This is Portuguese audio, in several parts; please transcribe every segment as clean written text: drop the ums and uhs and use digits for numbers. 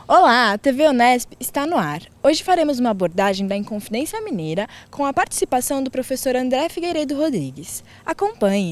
Olá, a TV Unesp está no ar. Hoje faremos uma abordagem da Inconfidência Mineira com a participação do professor André Figueiredo Rodrigues. Acompanhe!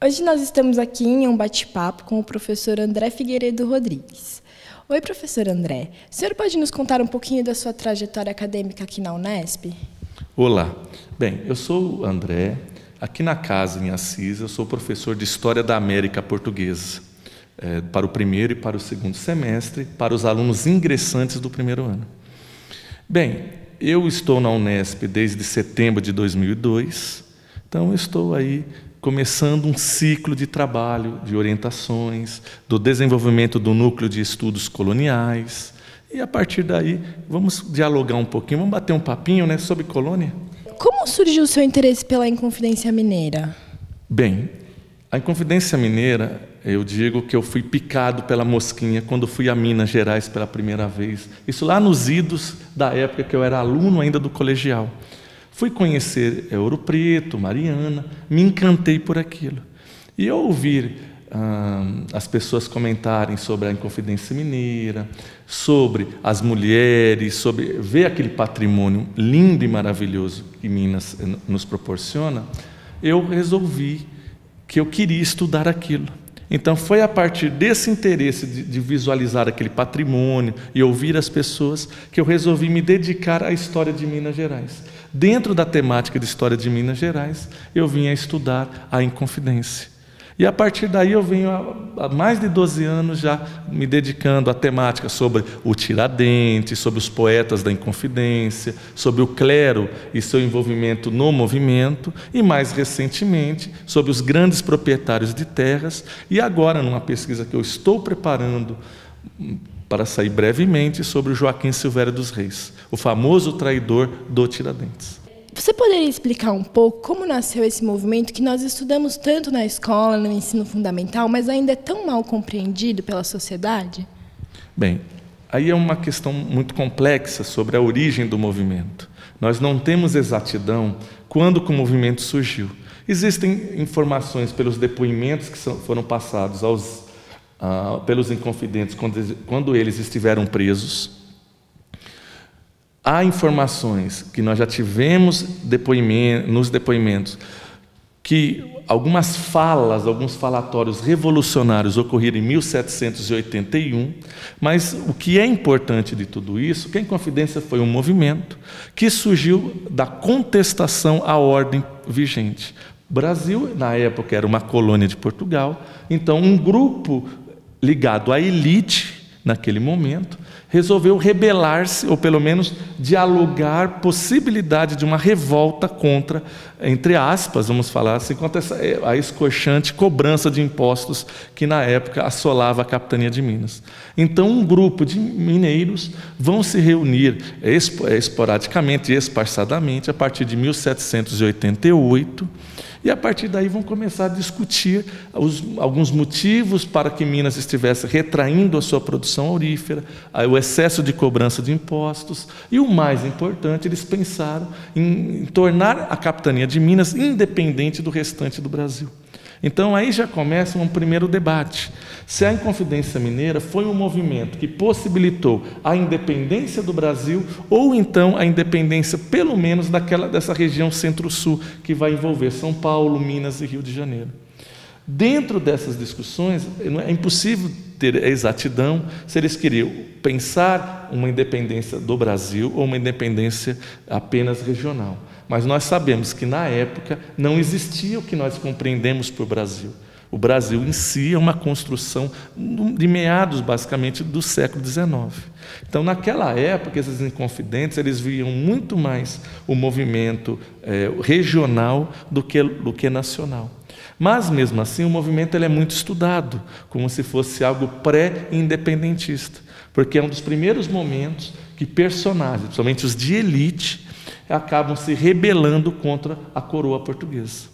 Hoje nós estamos aqui em um bate-papo com o professor André Figueiredo Rodrigues. Oi, professor André. O senhor pode nos contar um pouquinho da sua trajetória acadêmica aqui na Unesp? Olá. Bem, eu sou o André. Aqui na casa, em Assis, eu sou professor de História da América Portuguesa, para o primeiro e para o segundo semestre, para os alunos ingressantes do primeiro ano. Bem, eu estou na Unesp desde setembro de 2002, então eu estou aí começando um ciclo de trabalho, de orientações, do desenvolvimento do núcleo de estudos coloniais. E, a partir daí, vamos dialogar um pouquinho, vamos bater um papinho, sobre colônia. Como surgiu o seu interesse pela Inconfidência Mineira? Bem, a Inconfidência Mineira, eu digo que eu fui picado pela mosquinha quando fui a Minas Gerais pela primeira vez. Isso lá nos idos da época que eu era aluno ainda do colegial. Fui conhecer Ouro Preto, Mariana, me encantei por aquilo. E ao ouvir as pessoas comentarem sobre a Inconfidência Mineira, sobre as mulheres, sobre ver aquele patrimônio lindo e maravilhoso que Minas nos proporciona, eu resolvi que eu queria estudar aquilo. Então, foi a partir desse interesse de visualizar aquele patrimônio e ouvir as pessoas que eu resolvi me dedicar à história de Minas Gerais. Dentro da temática de história de Minas Gerais, eu vim a estudar a Inconfidência. E, a partir daí, eu venho há mais de 12 anos já me dedicando à temática sobre o Tiradentes, sobre os poetas da Inconfidência, sobre o clero e seu envolvimento no movimento, e, mais recentemente, sobre os grandes proprietários de terras, e agora, numa pesquisa que eu estou preparando para sair brevemente, sobre o Joaquim Silvério dos Reis, o famoso traidor do Tiradentes. Você poderia explicar um pouco como nasceu esse movimento que nós estudamos tanto na escola, no ensino fundamental, mas ainda é tão mal compreendido pela sociedade? Bem, aí é uma questão muito complexa sobre a origem do movimento. Nós não temos exatidão quando que o movimento surgiu. Existem informações pelos depoimentos que foram passados pelos inconfidentes quando eles estiveram presos. Há informações que nós já tivemos nos depoimentos que algumas falas, alguns falatórios revolucionários ocorreram em 1781, mas o que é importante de tudo isso, que a Inconfidência foi um movimento que surgiu da contestação à ordem vigente. O Brasil, na época, era uma colônia de Portugal, então um grupo ligado à elite, naquele momento, resolveu rebelar-se, ou pelo menos dialogar possibilidade de uma revolta contra, entre aspas, vamos falar assim, contra a escorchante cobrança de impostos que na época assolava a capitania de Minas. Então, um grupo de mineiros vão se reunir esporadicamente e esparçadamente a partir de 1788, e a partir daí vão começar a discutir alguns motivos para que Minas estivesse retraindo a sua produção aurífera, o excesso de cobrança de impostos, e o mais importante, eles pensaram em tornar a capitania de Minas independente do restante do Brasil. Então, aí já começa um primeiro debate. Se a Inconfidência Mineira foi um movimento que possibilitou a independência do Brasil, ou então a independência, pelo menos, dessa região centro-sul, que vai envolver São Paulo, Minas e Rio de Janeiro. Dentro dessas discussões, é impossível ter exatidão se eles queriam pensar uma independência do Brasil ou uma independência apenas regional. Mas nós sabemos que, na época, não existia o que nós compreendemos por Brasil. O Brasil em si é uma construção de meados, basicamente, do século XIX. Então, naquela época, esses inconfidentes, eles viam muito mais o movimento regional do que nacional. Mas, mesmo assim, o movimento ele é muito estudado, como se fosse algo pré-independentista, porque é um dos primeiros momentos que personagens, principalmente os de elite, acabam se rebelando contra a coroa portuguesa.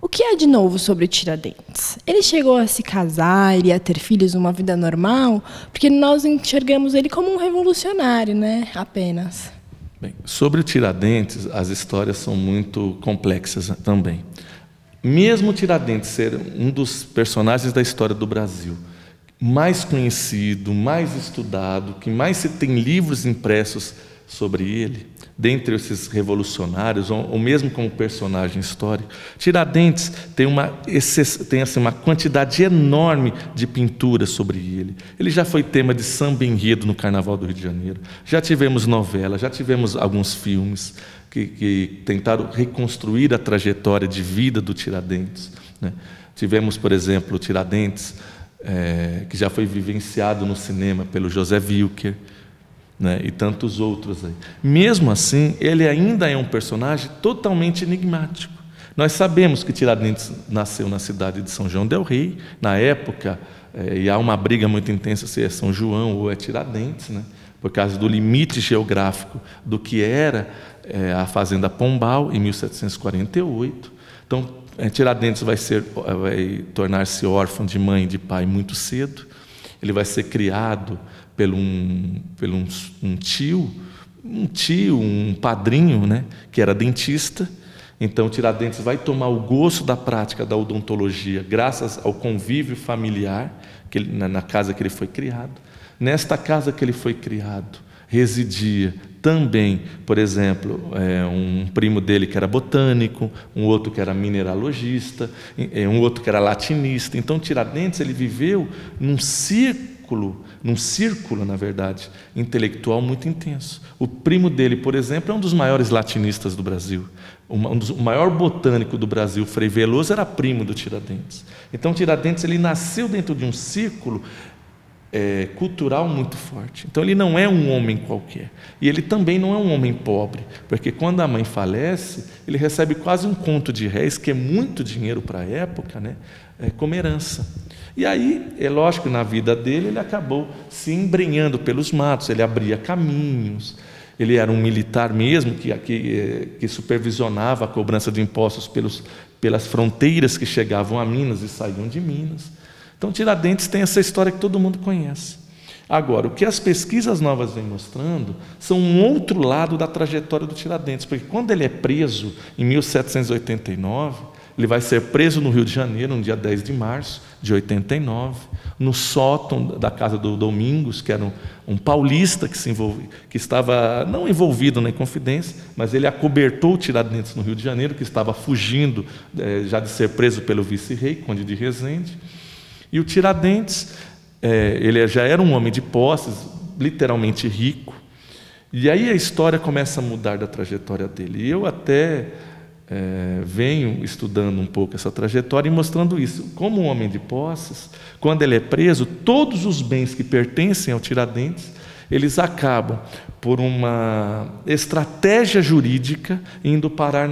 O que há de novo sobre Tiradentes? Ele chegou a se casar, ele ia ter filhos, uma vida normal? Porque nós enxergamos ele como um revolucionário, né? Apenas. Bem, sobre o Tiradentes, as histórias são muito complexas também. Mesmo Tiradentes ser um dos personagens da história do Brasil mais conhecido, mais estudado, que mais se tem livros impressos sobre ele, dentre esses revolucionários, ou mesmo como personagem histórico, Tiradentes tem uma quantidade enorme de pinturas sobre ele. Ele já foi tema de samba enredo no Carnaval do Rio de Janeiro, já tivemos novela, já tivemos alguns filmes que tentaram reconstruir a trajetória de vida do Tiradentes, né? Tivemos, por exemplo, o Tiradentes, que já foi vivenciado no cinema pelo José Wilker, né, e tantos outros aí. Mesmo assim, ele ainda é um personagem totalmente enigmático. Nós sabemos que Tiradentes nasceu na cidade de São João del Rei, na época, e há uma briga muito intensa se é São João ou é Tiradentes, né, por causa do limite geográfico do que era a Fazenda Pombal, em 1748. Então, Tiradentes vai tornar-se órfão de mãe e de pai muito cedo. Ele vai ser criado pelo um tio, um padrinho, né, que era dentista. Então, Tiradentes vai tomar o gosto da prática da odontologia graças ao convívio familiar na casa que ele foi criado. Nesta casa que ele foi criado, residia também, por exemplo, um primo dele que era botânico, um outro que era mineralogista, um outro que era latinista. Então, Tiradentes ele viveu num círculo, na verdade, intelectual muito intenso. O primo dele, por exemplo, é um dos maiores latinistas do Brasil. O maior botânico do Brasil, Frei Veloso, era primo do Tiradentes. Então, Tiradentes ele nasceu dentro de um círculo cultural muito forte. Então, ele não é um homem qualquer. E ele também não é um homem pobre, porque quando a mãe falece, ele recebe quase um conto de réis, que é muito dinheiro para a época, né, como herança. E aí, é lógico que na vida dele, ele acabou se embrenhando pelos matos, ele abria caminhos, ele era um militar mesmo, que supervisionava a cobrança de impostos pelas fronteiras que chegavam a Minas e saíam de Minas. Então, Tiradentes tem essa história que todo mundo conhece. Agora, o que as pesquisas novas vêm mostrando são um outro lado da trajetória do Tiradentes, porque quando ele é preso, em 1789, ele vai ser preso no Rio de Janeiro, no dia 10 de março de 89, no sótão da casa do Domingos, que era um paulista que estava não envolvido na Inconfidência, mas ele acobertou o Tiradentes no Rio de Janeiro, que estava fugindo já de ser preso pelo vice-rei, Conde de Resende. E o Tiradentes, ele já era um homem de posses, literalmente rico. E aí a história começa a mudar da trajetória dele. E eu até venho estudando um pouco essa trajetória e mostrando isso. Como um homem de posses, quando ele é preso, todos os bens que pertencem ao Tiradentes, eles acabam, por uma estratégia jurídica, indo parar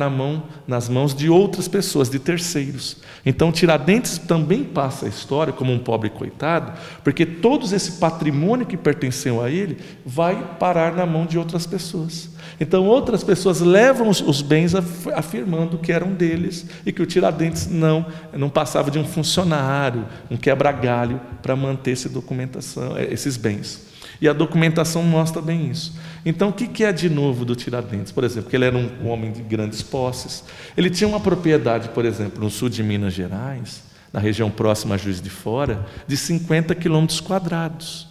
nas mãos de outras pessoas, de terceiros. Então, Tiradentes também passa a história como um pobre coitado, porque todo esse patrimônio que pertenceu a ele vai parar na mão de outras pessoas. Então, outras pessoas levam os bens afirmando que eram deles e que o Tiradentes não passava de um funcionário, um quebra-galho para manter esses bens. E a documentação mostra bem isso. Então, o que é de novo do Tiradentes? Por exemplo, que ele era um homem de grandes posses. Ele tinha uma propriedade, por exemplo, no sul de Minas Gerais, na região próxima a Juiz de Fora, de 50 quilômetros quadrados.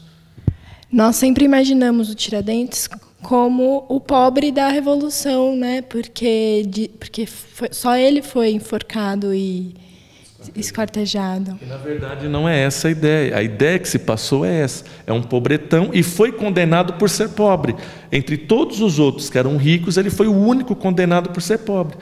Nós sempre imaginamos o Tiradentes como o pobre da Revolução, né? Porque só ele foi enforcado e esquartejado. E, na verdade, não é essa a ideia. A ideia que se passou é essa. É um pobretão e foi condenado por ser pobre. Entre todos os outros que eram ricos, ele foi o único condenado por ser pobre.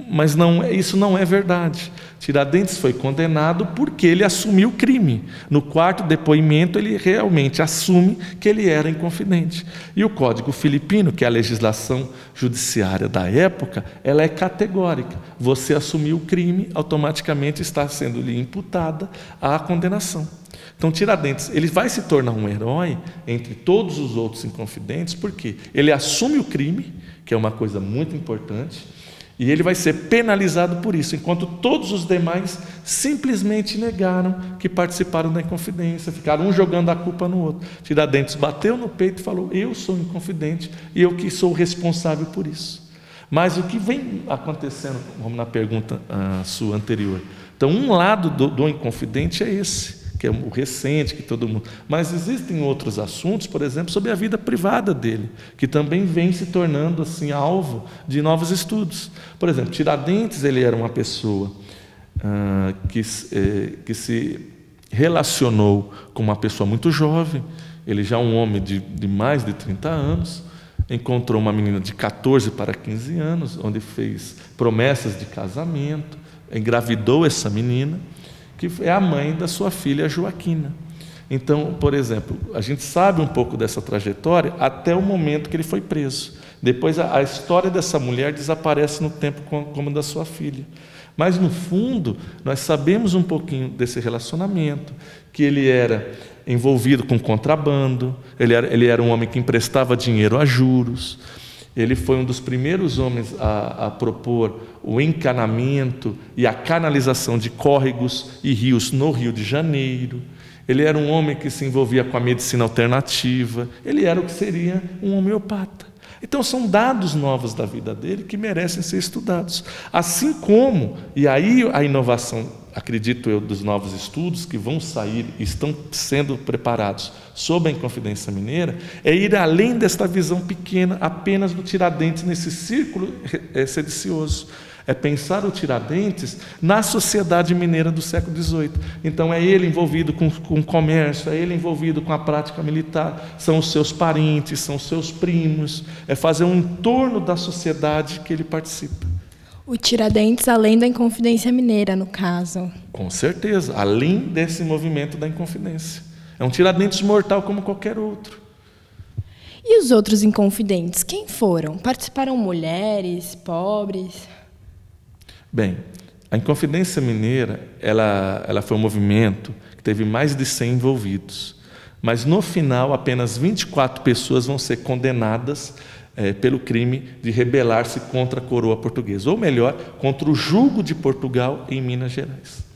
Mas isso não é verdade. Tiradentes foi condenado porque ele assumiu o crime. No quarto depoimento, ele realmente assume que ele era inconfidente. E o Código Filipino, que é a legislação judiciária da época, ela é categórica. Você assumiu o crime, automaticamente está sendo lhe imputada a condenação. Então, Tiradentes, ele vai se tornar um herói entre todos os outros inconfidentes, porque ele assume o crime, que é uma coisa muito importante, e ele vai ser penalizado por isso, enquanto todos os demais simplesmente negaram que participaram da inconfidência, ficaram um jogando a culpa no outro. Tiradentes bateu no peito e falou: eu sou inconfidente e eu que sou responsável por isso. Mas o que vem acontecendo, vamos na pergunta sua anterior, então um lado do inconfidente é esse, que é o recente, que todo mundo... Mas existem outros assuntos, por exemplo, sobre a vida privada dele, que também vem se tornando assim alvo de novos estudos. Por exemplo, Tiradentes, ele era uma pessoa que se relacionou com uma pessoa muito jovem, ele já é um homem de mais de 30 anos, encontrou uma menina de 14 para 15 anos, onde fez promessas de casamento, engravidou essa menina, que é a mãe da sua filha Joaquina. Então, por exemplo, a gente sabe um pouco dessa trajetória até o momento que ele foi preso. Depois a história dessa mulher desaparece no tempo como da sua filha. Mas, no fundo, nós sabemos um pouquinho desse relacionamento, que ele era envolvido com contrabando, ele era um homem que emprestava dinheiro a juros. Ele foi um dos primeiros homens a propor o encanamento e a canalização de córregos e rios no Rio de Janeiro. Ele era um homem que se envolvia com a medicina alternativa. Ele era o que seria um homeopata. Então, são dados novos da vida dele que merecem ser estudados. Assim como, e aí a inovação, acredito eu, dos novos estudos que vão sair e estão sendo preparados sobre a Inconfidência Mineira, é ir além desta visão pequena apenas do Tiradentes nesse círculo sedicioso. É pensar o Tiradentes na sociedade mineira do século XVIII. Então, é ele envolvido com comércio, é ele envolvido com a prática militar, são os seus parentes, são os seus primos, é fazer um entorno da sociedade que ele participa. O Tiradentes, além da Inconfidência Mineira, no caso. Com certeza, além desse movimento da Inconfidência. É um Tiradentes mortal como qualquer outro. E os outros inconfidentes, quem foram? Participaram mulheres, pobres? Bem, a Inconfidência Mineira, ela foi um movimento que teve mais de 100 envolvidos. Mas, no final, apenas 24 pessoas vão ser condenadas pelo crime de rebelar-se contra a coroa portuguesa. Ou melhor, contra o jugo de Portugal em Minas Gerais.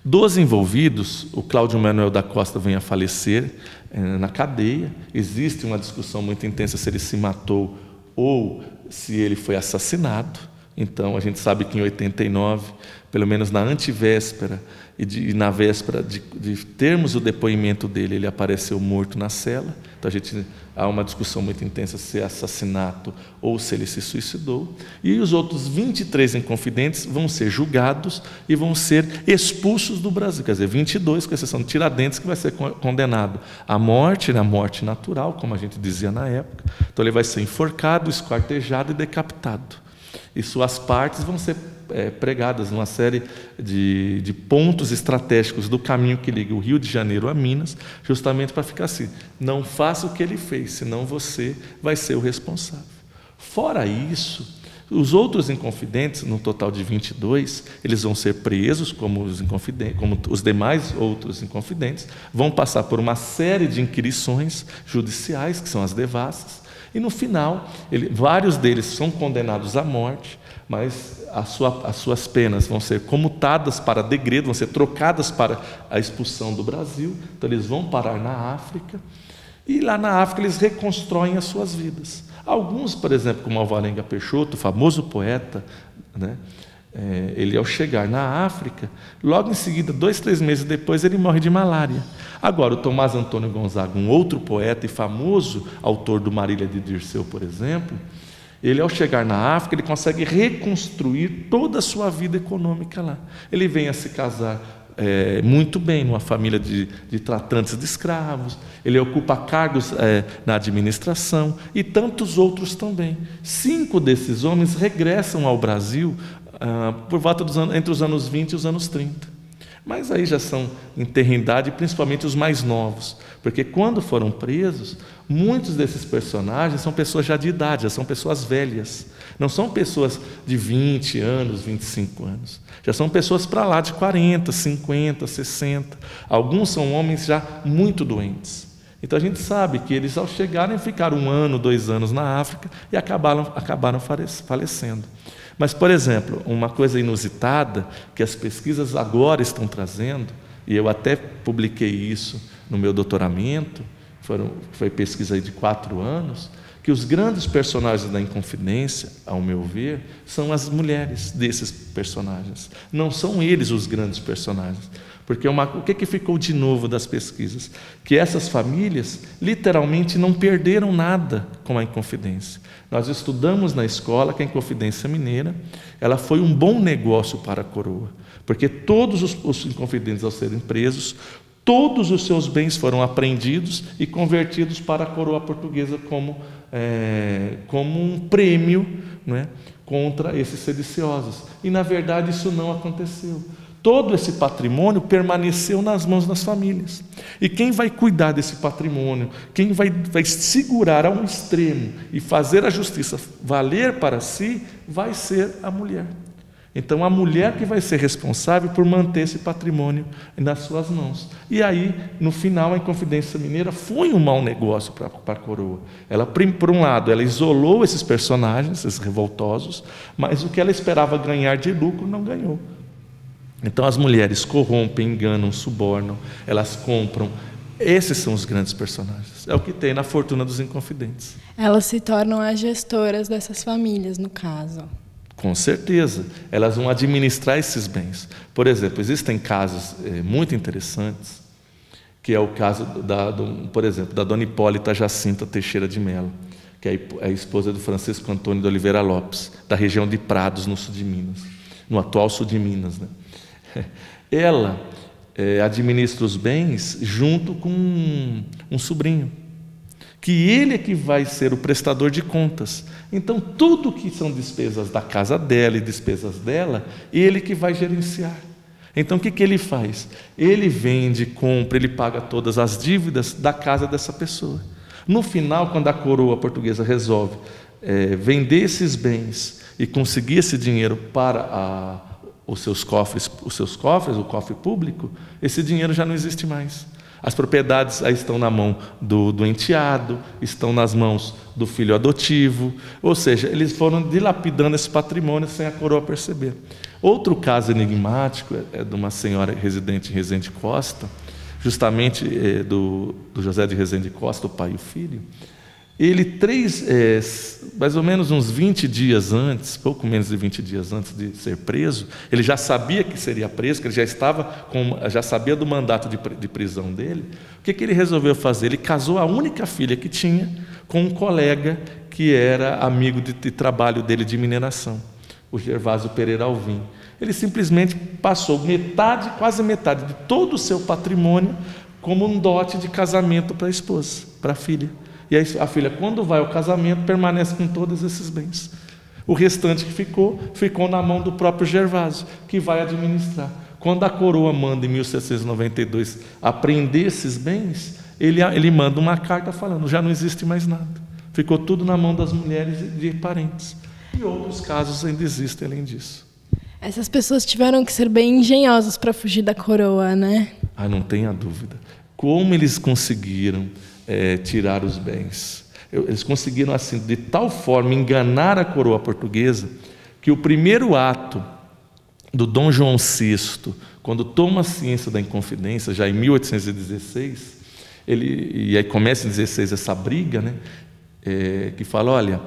Dos envolvidos, o Cláudio Manuel da Costa vem a falecer na cadeia. Existe uma discussão muito intensa se ele se matou ou se ele foi assassinado. Então, a gente sabe que em 89, pelo menos na antevéspera e na véspera de termos o depoimento dele, ele apareceu morto na cela. Então, há uma discussão muito intensa se é assassinato ou se ele se suicidou. E os outros 23 inconfidentes vão ser julgados e vão ser expulsos do Brasil. Quer dizer, 22, com exceção de Tiradentes, que vai ser condenado à morte, na morte natural, como a gente dizia na época. Então, ele vai ser enforcado, esquartejado e decapitado. E suas partes vão ser pregadas numa série de pontos estratégicos do caminho que liga o Rio de Janeiro a Minas, justamente para ficar assim: não faça o que ele fez, senão você vai ser o responsável. Fora isso, os outros inconfidentes, no total de 22, eles vão ser presos como os demais outros inconfidentes, vão passar por uma série de inquirições judiciais, que são as devassas. E, no final, vários deles são condenados à morte, mas as suas penas vão ser comutadas para degredo, vão ser trocadas para a expulsão do Brasil. Então, eles vão parar na África, e lá na África eles reconstroem as suas vidas. Alguns, por exemplo, como Alvarenga Peixoto, o famoso poeta, né, Ele, ao chegar na África, logo em seguida, 2, 3 meses depois, ele morre de malária. Agora, o Tomás Antônio Gonzaga, um outro poeta e famoso autor do Marília de Dirceu, por exemplo, ele, ao chegar na África, ele consegue reconstruir toda a sua vida econômica lá. Ele vem a se casar muito bem numa família de tratantes de escravos, ele ocupa cargos na administração e tantos outros também. 5 desses homens regressam ao Brasil por volta entre os anos 20 e os anos 30. Mas aí já são em terrindade, principalmente os mais novos, porque quando foram presos, muitos desses personagens são pessoas já de idade, já são pessoas velhas, não são pessoas de 20 anos, 25 anos, já são pessoas para lá de 40, 50, 60, alguns são homens já muito doentes. Então a gente sabe que eles, ao chegarem, ficaram 1 ano, 2 anos na África e acabaram falecendo. Mas, por exemplo, uma coisa inusitada que as pesquisas agora estão trazendo, e eu até publiquei isso no meu doutoramento, foi pesquisa de 4 anos, que os grandes personagens da Inconfidência, ao meu ver, são as mulheres desses personagens. Não são eles os grandes personagens. Porque o que ficou de novo das pesquisas? Que essas famílias literalmente não perderam nada com a Inconfidência. Nós estudamos na escola que a Inconfidência Mineira ela foi um bom negócio para a coroa, porque todos os inconfidentes, ao serem presos, todos os seus bens foram apreendidos e convertidos para a coroa portuguesa como um prêmio, né, contra esses sediciosos. E, na verdade, isso não aconteceu. Todo esse patrimônio permaneceu nas mãos das famílias. E quem vai cuidar desse patrimônio, quem vai segurar a um extremo e fazer a justiça valer para si, vai ser a mulher. Então, a mulher que vai ser responsável por manter esse patrimônio nas suas mãos. E aí, no final, a Inconfidência Mineira foi um mau negócio para a coroa. Ela, por um lado, ela isolou esses personagens, esses revoltosos, mas o que ela esperava ganhar de lucro não ganhou. Então as mulheres corrompem, enganam, subornam, elas compram. Esses são os grandes personagens. É o que tem na Fortuna dos Inconfidentes. Elas se tornam as gestoras dessas famílias, no caso. Com certeza. Elas vão administrar esses bens. Por exemplo, existem casos muito interessantes, que é o caso, por exemplo, da dona Hipólita Jacinta Teixeira de Mello, que é a esposa do Francisco Antônio de Oliveira Lopes, da região de Prados, no sul de Minas, no atual sul de Minas, né? Ela administra os bens junto com um sobrinho, que ele é que vai ser o prestador de contas. Então, tudo que são despesas da casa dela e despesas dela, ele que vai gerenciar. Então, o que ele faz? Ele vende, compra, ele paga todas as dívidas da casa dessa pessoa. No final, quando a coroa portuguesa resolve vender esses bens e conseguir esse dinheiro para os seus cofres, o cofre público, esse dinheiro já não existe mais. As propriedades aí estão na mão do enteado, estão nas mãos do filho adotivo, ou seja, eles foram dilapidando esse patrimônio sem a coroa perceber. Outro caso enigmático é de uma senhora residente em Resende Costa, justamente do José de Resende Costa, o pai e o filho. Ele, mais ou menos uns 20 dias antes, pouco menos de 20 dias antes de ser preso, ele já sabia que seria preso, que ele já sabia do mandato de prisão dele. O que ele resolveu fazer? Ele casou a única filha que tinha com um colega que era amigo de trabalho dele de mineração, o Gervásio Pereira Alvim. Ele simplesmente passou quase metade de todo o seu patrimônio como um dote de casamento para a esposa, para a filha. E aí a filha, quando vai ao casamento, permanece com todos esses bens. O restante que ficou na mão do próprio Gervásio, que vai administrar. Quando a coroa manda, em 1792, apreender esses bens, ele manda uma carta falando, já não existe mais nada. Ficou tudo na mão das mulheres e de parentes. E outros casos ainda existem além disso. Essas pessoas tiveram que ser bem engenhosas para fugir da coroa, né? Não tenha dúvida. Como eles conseguiram tirar os bens? Eles conseguiram, assim, de tal forma enganar a coroa portuguesa, que o primeiro ato do Dom João VI, quando toma ciência da Inconfidência, já em 1816, e aí começa em 16 essa briga, né, que fala, olha,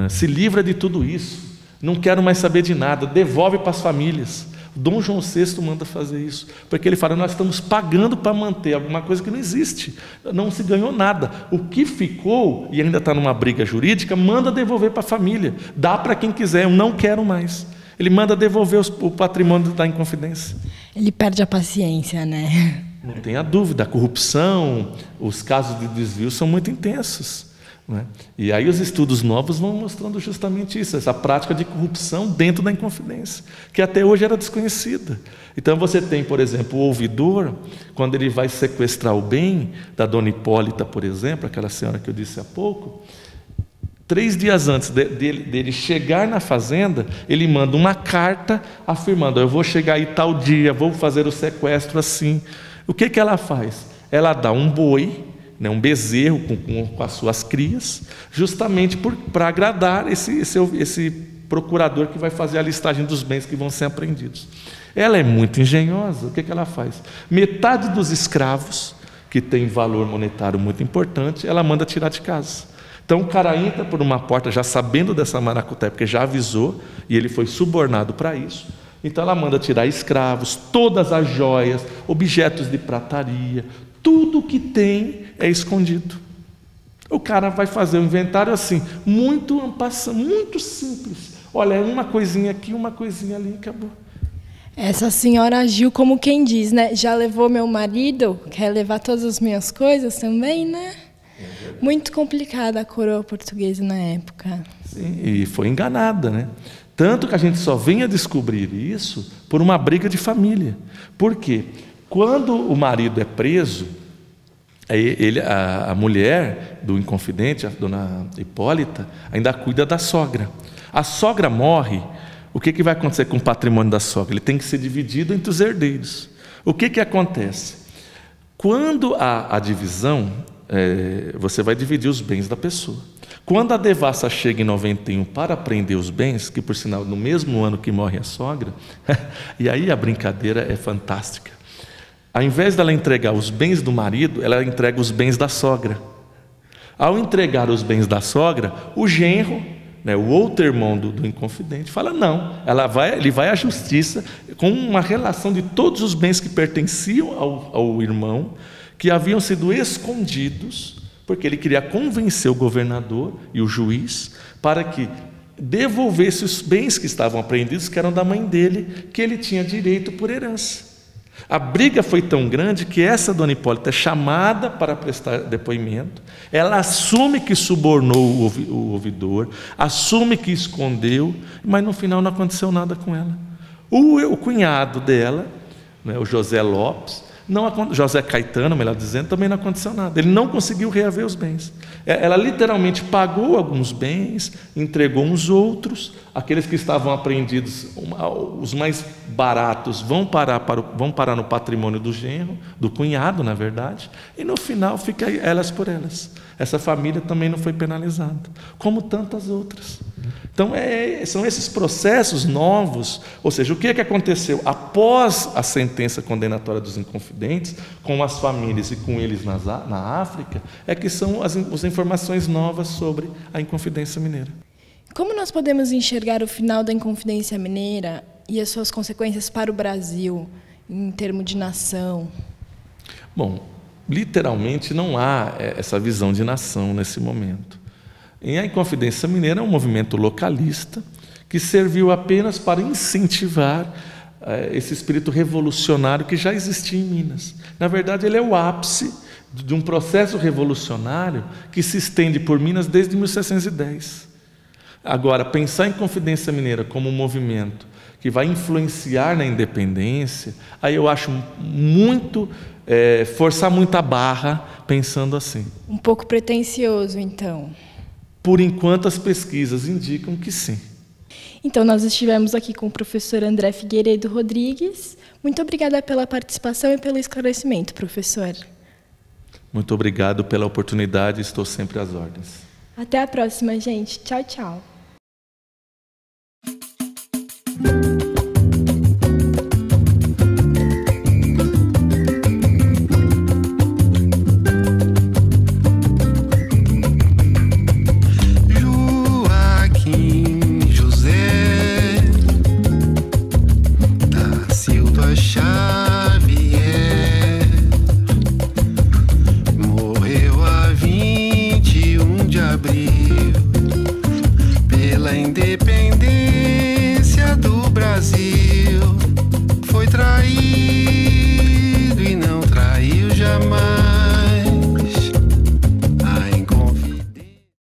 se livra de tudo isso, Não quero mais saber de nada, devolve para as famílias. Dom João VI manda fazer isso, porque ele fala, nós estamos pagando para manter alguma coisa que não existe, não se ganhou nada. O que ficou, e ainda está numa briga jurídica, manda devolver para a família, dá para quem quiser, eu não quero mais. Ele manda devolver o patrimônio da Inconfidência. Ele perde a paciência, né? Não tenha dúvida, a corrupção, os casos de desvio são muito intensos. Né? E aí os estudos novos vão mostrando justamente isso, essa prática de corrupção dentro da Inconfidência, que até hoje era desconhecida. Então você tem, por exemplo, o ouvidor, quando ele vai sequestrar o bem da dona Hipólita, por exemplo, aquela senhora que eu disse há pouco, 3 dias antes dele chegar na fazenda, ele manda uma carta afirmando, eu vou chegar aí tal dia, vou fazer o sequestro assim. O que ela faz? Ela dá um boi, né, um bezerro com as suas crias, justamente para agradar esse procurador que vai fazer a listagem dos bens que vão ser apreendidos. Ela é muito engenhosa. O que ela faz? Metade dos escravos, que tem valor monetário muito importante, ela manda tirar de casa. Então o cara entra por uma porta já sabendo dessa maracutaia, porque já avisou, e ele foi subornado para isso. Então ela manda tirar escravos, todas as joias, objetos de prataria, tudo que tem é escondido. O cara vai fazer um inventário assim, muito simples. Olha, é uma coisinha aqui, uma coisinha ali, acabou. Essa senhora agiu como quem diz, né? Já levou meu marido, quer levar todas as minhas coisas também, né? Muito complicada a coroa portuguesa na época. Sim, e foi enganada, né? Tanto que a gente só vem a descobrir isso por uma briga de família. Por quê? Quando o marido é preso, a mulher do Inconfidente, a dona Hipólita, ainda cuida da sogra. A sogra morre, o que vai acontecer com o patrimônio da sogra? Ele tem que ser dividido entre os herdeiros. O que acontece? Quando há a divisão, você vai dividir os bens da pessoa. Quando a devassa chega em 91 para apreender os bens, que por sinal no mesmo ano que morre a sogra, e aí a brincadeira é fantástica. Ao invés dela entregar os bens do marido, ela entrega os bens da sogra. Ao entregar os bens da sogra, o genro, né, o outro irmão do Inconfidente, fala não, ele vai à justiça com uma relação de todos os bens que pertenciam ao irmão, que haviam sido escondidos, porque ele queria convencer o governador e o juiz para que devolvesse os bens que estavam apreendidos, que eram da mãe dele, que ele tinha direito por herança. A briga foi tão grande que essa dona Hipólita é chamada para prestar depoimento, ela assume que subornou o ouvidor, assume que escondeu, mas no final não aconteceu nada com ela. O cunhado dela, né, o José Lopes, José Caetano, melhor dizendo, também não aconteceu nada. Ele não conseguiu reaver os bens. Ela literalmente pagou alguns bens, entregou uns outros, aqueles que estavam apreendidos, os mais baratos, vão parar no patrimônio do genro, do cunhado, na verdade, e no final fica elas por elas. Essa família também não foi penalizada, como tantas outras. Então, são esses processos novos, ou seja, o que aconteceu após a sentença condenatória dos Inconfidentes, com as famílias e com eles na África, que são as informações novas sobre a Inconfidência Mineira. Como nós podemos enxergar o final da Inconfidência Mineira e as suas consequências para o Brasil, em termos de nação? Bom, literalmente não há essa visão de nação nesse momento. A Inconfidência Mineira é um movimento localista que serviu apenas para incentivar esse espírito revolucionário que já existia em Minas. Na verdade, ele é o ápice de um processo revolucionário que se estende por Minas desde 1610. Agora, pensar em Inconfidência Mineira como um movimento que vai influenciar na independência, aí eu acho muito forçar muito a barra pensando assim. Um pouco pretensioso, então. Por enquanto, as pesquisas indicam que sim. Então, nós estivemos aqui com o professor André Figueiredo Rodrigues. Muito obrigada pela participação e pelo esclarecimento, professor. Muito obrigado pela oportunidade, estou sempre às ordens. Até a próxima, gente. Tchau, tchau. Joaquim José Brasil.